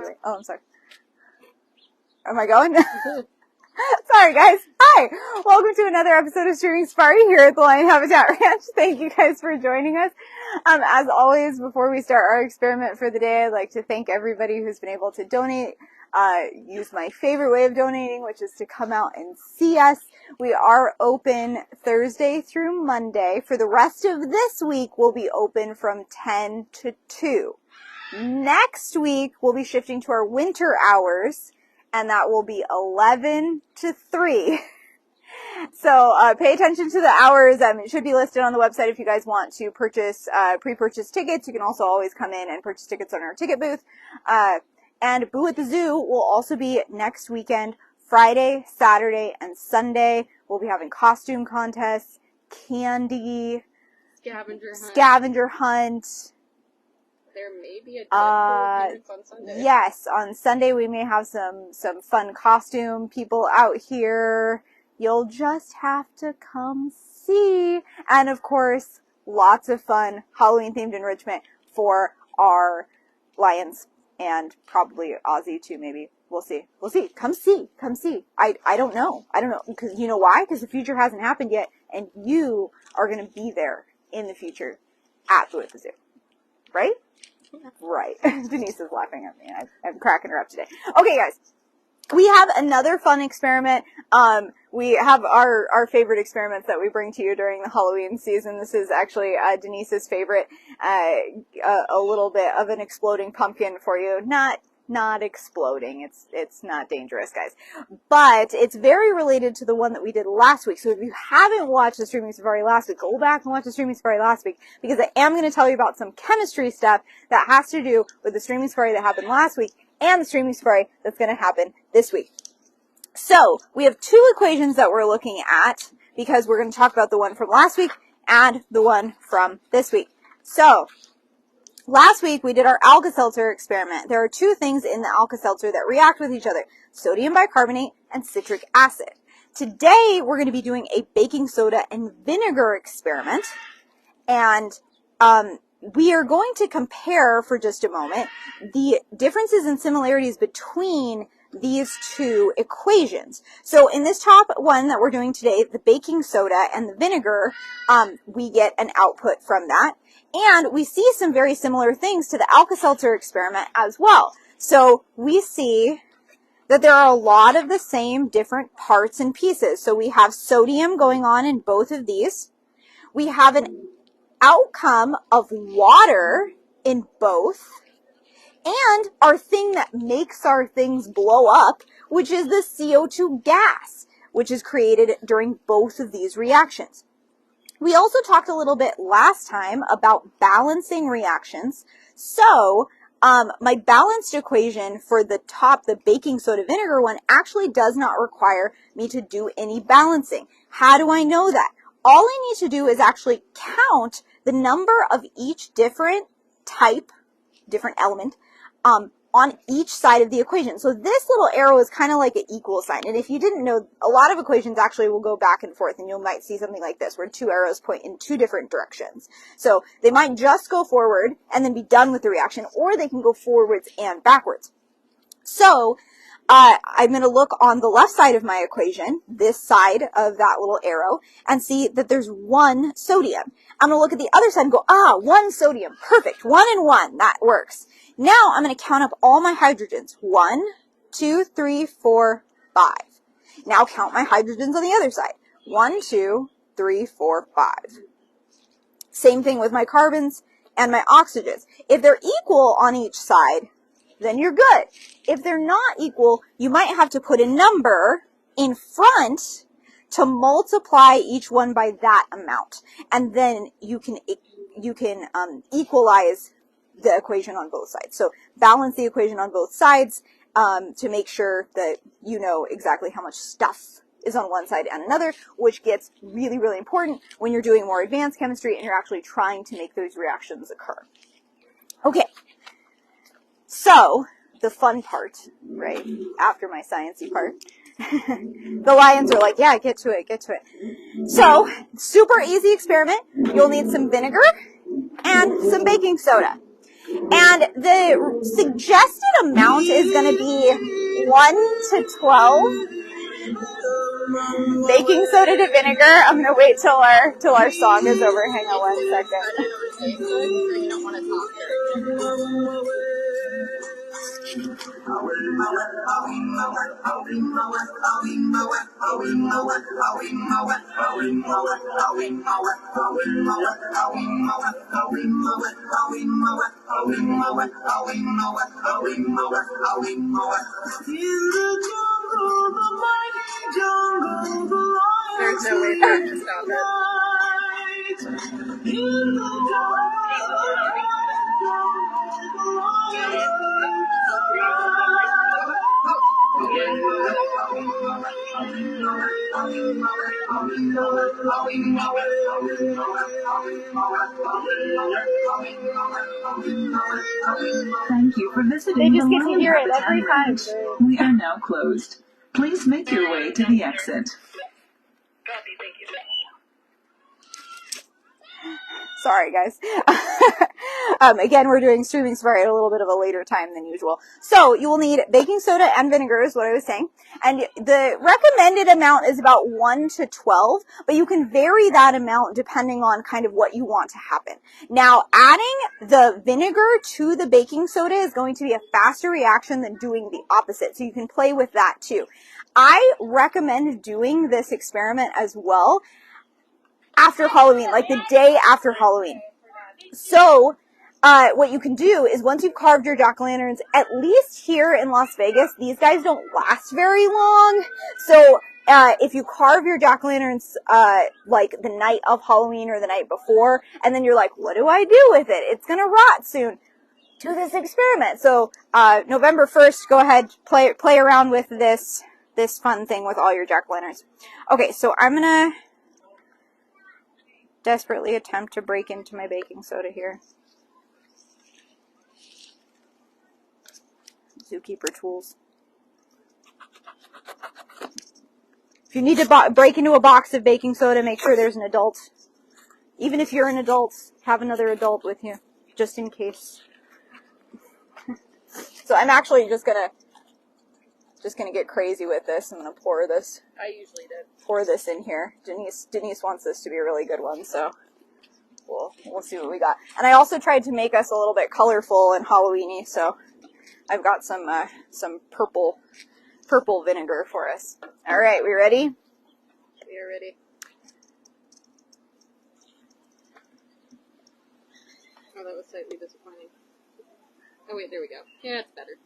wait. Oh, I'm sorry. Am I going? Sorry, guys. Hi. Welcome to another episode of Streaming Safari here at the Lion Habitat Ranch. Thank you guys for joining us. As always, before we start our experiment for the day, I'd like to thank everybody who's been able to donate. Use my favorite way of donating, which is to come out and see us. We are open Thursday through Monday. For the rest of this week, we'll be open from 10 to 2. Next week, we'll be shifting to our winter hours, and that will be 11 to 3. So pay attention to the hours. It should be listed on the website if you guys want to purchase pre-purchase tickets. You can also always come in and purchase tickets on our ticket booth. And Boo at the Zoo will also be next weekend, Friday, Saturday, and Sunday. We'll be having costume contests, candy, scavenger hunt. There may be a Deadpool appearance on Sunday. Yes, on Sunday we may have some fun costume people out here. You'll just have to come see. And of course, lots of fun Halloween-themed enrichment for our lions. And probably Ozzy too, maybe. We'll see. Come see. I don't know. Because you know why? Because the future hasn't happened yet. And you are going to be there in the future at Boo at the Zoo. Right? Right. Denise is laughing at me. I'm cracking her up today. Okay, guys. We have another fun experiment. We have our favorite experiments that we bring to you during the Halloween season. This is actually Denise's favorite. A little bit of an exploding pumpkin for you. Not exploding. It's not dangerous, guys. But it's very related to the one that we did last week. So if you haven't watched the Streaming Safari last week, go back and watch the Streaming Safari last week, because I am going to tell you about some chemistry stuff that has to do with the Streaming Safari that happened last week and the Streaming Safari that's going to happen this week. So we have two equations that we're looking at, because we're going to talk about the one from last week and the one from this week. So last week, we did our Alka-Seltzer experiment. There are two things in the Alka-Seltzer that react with each other: sodium bicarbonate and citric acid. Today, we're going to be doing a baking soda and vinegar experiment. And we are going to compare, for just a moment, the differences and similarities between these two equations. So in this top one that we're doing today, the baking soda and the vinegar, we get an output from that. And we see some very similar things to the Alka-Seltzer experiment as well. So we see that there are a lot of the same different parts and pieces. So we have sodium going on in both of these. We have an outcome of water in both. And our thing that makes our things blow up, which is the CO2 gas, which is created during both of these reactions. We also talked a little bit last time about balancing reactions. So, my balanced equation for the baking soda vinegar one, actually does not require me to do any balancing. How do I know that? All I need to do is actually count the number of each different element, on each side of the equation. So this little arrow is kind of like an equal sign. And if you didn't know, a lot of equations actually will go back and forth, and you might see something like this, where two arrows point in two different directions. So they might just go forward and then be done with the reaction, or they can go forwards and backwards. So I'm going to look on the left side of my equation, this side of that little arrow, and see that there's one sodium. I'm going to look at the other side and go, one sodium. Perfect. 1 and 1. That works. Now I'm going to count up all my hydrogens. 1, 2, 3, 4, 5. Now count my hydrogens on the other side. 1, 2, 3, 4, 5. Same thing with my carbons and my oxygens. If they're equal on each side, then you're good. If they're not equal, you might have to put a number in front to multiply each one by that amount. And then you can equalize the equation on both sides. So balance the equation on both sides to make sure that you know exactly how much stuff is on one side and another, which gets really, really important when you're doing more advanced chemistry and you're actually trying to make those reactions occur. Okay. So, the fun part, right, after my sciencey part, the lions are like, yeah, get to it. So, super easy experiment. You'll need some vinegar and some baking soda. And the suggested amount is going to be 1 to 12 baking soda to vinegar. I'm going to wait till our song is over. Hang on 1 second. You don't want to talk There's no way for him to stop it. Thank you for visiting. They just the get to Lion hear it Habitat every time. Ranch. We are now closed. Please make your way to the exit. Sorry, guys. Again, we're doing Streaming Safari at a little bit of a later time than usual. So you will need baking soda and vinegar is what I was saying. And the recommended amount is about 1 to 12, but you can vary that amount depending on kind of what you want to happen. Now, adding the vinegar to the baking soda is going to be a faster reaction than doing the opposite. So you can play with that too. I recommend doing this experiment as well after Halloween, like the day after Halloween. So, what you can do is once you've carved your jack-o'-lanterns, at least here in Las Vegas, these guys don't last very long. So, if you carve your jack-o'-lanterns, like the night of Halloween or the night before, and then you're like, what do I do with it? It's gonna rot soon. Do this experiment. So, November 1st, go ahead, play around with this fun thing with all your jack-o'-lanterns. Okay, so I'm gonna desperately attempt to break into my baking soda here. Zookeeper tools. If you need to break into a box of baking soda, make sure there's an adult. Even if you're an adult, have another adult with you, just in case. So I'm actually just gonna get crazy with this. I'm gonna pour this. I usually do. Pour this in here. Denise wants this to be a really good one, so we'll see what we got. And I also tried to make us a little bit colorful and Halloweeny, so I've got some purple vinegar for us. All right, we ready? We are ready. Oh, that was slightly disappointing. Oh wait, there we go. Yeah, it's better.